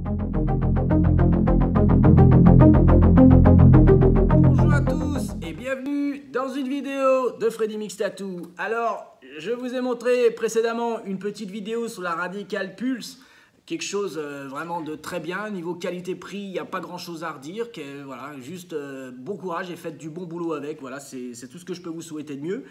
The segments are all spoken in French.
Bonjour à tous et bienvenue dans une vidéo de Freddy Mix Tattoo. Alors, je vous ai montré précédemment une petite vidéo sur la Radical Pulse. Quelque chose vraiment de très bien. Niveau qualité-prix, il n'y a pas grand-chose à redire. Voilà, juste bon courage et faites du bon boulot avec. Voilà, c'est tout ce que je peux vous souhaiter de mieux.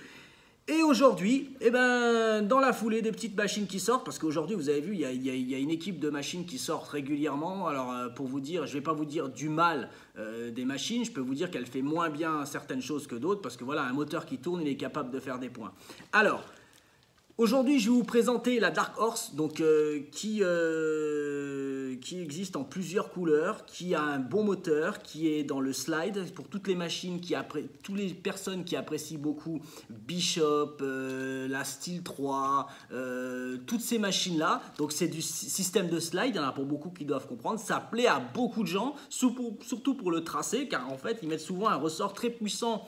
Et aujourd'hui, dans la foulée des petites machines qui sortent, parce qu'aujourd'hui, vous avez vu, il y a une équipe de machines qui sortent régulièrement. Alors, pour vous dire, je ne vais pas vous dire du mal des machines, je peux vous dire qu'elle fait moins bien certaines choses que d'autres, parce que voilà, un moteur qui tourne, il est capable de faire des points. Alors, aujourd'hui, je vais vous présenter la Dark Horse, donc, qui existe en plusieurs couleurs, qui a un bon moteur, qui est dans le slide pour toutes les machines, toutes les personnes qui apprécient beaucoup Bishop, la Steel 3, toutes ces machines-là. Donc c'est du système de slide, il y en a pour beaucoup qui doivent comprendre. Ça plaît à beaucoup de gens, surtout pour le tracé, car en fait, ils mettent souvent un ressort très puissant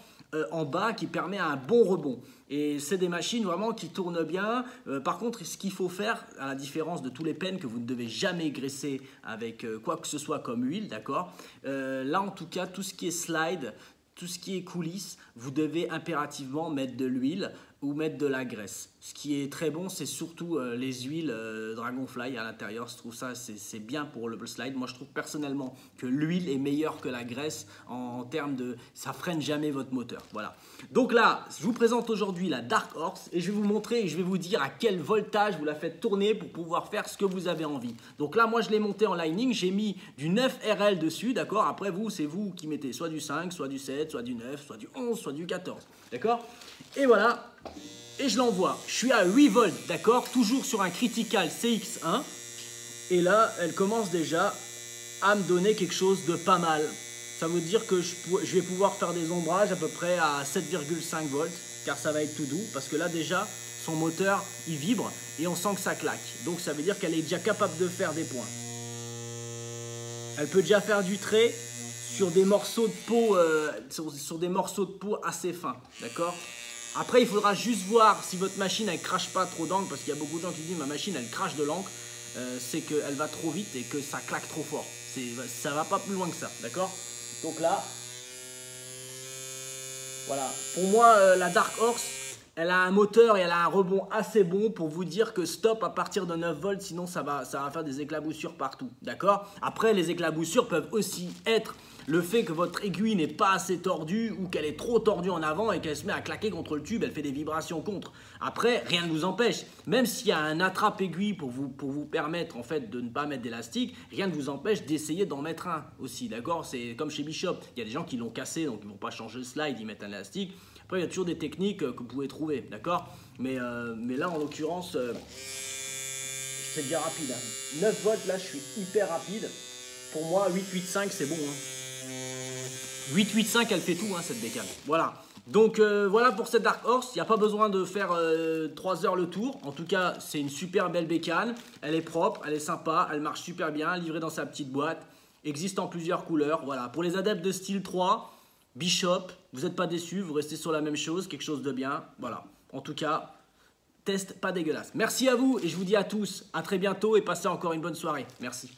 en bas qui permet un bon rebond. Et c'est des machines vraiment qui tournent bien. Par contre, ce qu'il faut faire, à la différence de tous les pens que vous ne devez jamais graisser avec quoi que ce soit comme huile, d'accord, là, en tout cas, tout ce qui est slide, tout ce qui est coulisses, vous devez impérativement mettre de l'huile ou mettre de la graisse. Ce qui est très bon, c'est surtout les huiles Dragonfly à l'intérieur. Je trouve ça, c'est bien pour le slide. Moi, je trouve personnellement que l'huile est meilleure que la graisse en termes de... Ça freine jamais votre moteur. Voilà. Donc là, je vous présente aujourd'hui la Dark Horse et je vais vous montrer et je vais vous dire à quel voltage vous la faites tourner pour pouvoir faire ce que vous avez envie. Donc là, moi, je l'ai monté en Lightning. J'ai mis du 9 RL dessus, d'accord. Après, vous, c'est vous qui mettez soit du 5, soit du 7, soit du 9, soit du 11, soit du 14, d'accord. Et voilà. Et je l'envoie. Je suis à 8 volts, d'accord, toujours sur un Critical CX1. Et là, elle commence déjà à me donner quelque chose de pas mal. Ça veut dire que je vais pouvoir faire des ombrages à peu près à 7,5 volts, car ça va être tout doux. Parce que là, déjà, son moteur, il vibre et on sent que ça claque. Donc, ça veut dire qu'elle est déjà capable de faire des points. Elle peut déjà faire du trait sur des morceaux de peau, sur des morceaux de peau assez fins, d'accord. Après, il faudra juste voir si votre machine, elle crache pas trop d'encre, parce qu'il y a beaucoup de gens qui disent ma machine, elle crache de l'encre. C'est qu'elle va trop vite et que ça claque trop fort. Ça va pas plus loin que ça, d'accord. Donc là, voilà. Pour moi, la Dark Horse, elle a un moteur et elle a un rebond assez bon pour vous dire que stop à partir de 9 volts, sinon ça va faire des éclaboussures partout, d'accord. Après, les éclaboussures peuvent aussi être le fait que votre aiguille n'est pas assez tordue ou qu'elle est trop tordue en avant et qu'elle se met à claquer contre le tube, elle fait des vibrations contre. Après, rien ne vous empêche, même s'il y a un attrape-aiguille pour vous permettre en fait de ne pas mettre d'élastique, rien ne vous empêche d'essayer d'en mettre un aussi, d'accord. C'est comme chez Bishop, il y a des gens qui l'ont cassé, donc ils ne vont pas changer le slide, ils mettent un élastique. Après, il y a toujours des techniques que vous pouvez trouver, d'accord. Mais là, en l'occurrence, c'est déjà rapide, hein. 9 volts, là, je suis hyper rapide. Pour moi, 885, c'est bon, hein. 885, elle fait tout, hein, cette bécane. Voilà. Donc, voilà pour cette Dark Horse. Il n'y a pas besoin de faire 3 heures le tour. En tout cas, c'est une super belle bécane. Elle est propre, elle est sympa, elle marche super bien, livrée dans sa petite boîte. Existe en plusieurs couleurs. Voilà. Pour les adeptes de Steel 3, Bishop, vous n'êtes pas déçus, vous restez sur la même chose, quelque chose de bien. Voilà. En tout cas, test pas dégueulasse. Merci à vous et je vous dis à tous à très bientôt et passez encore une bonne soirée. Merci.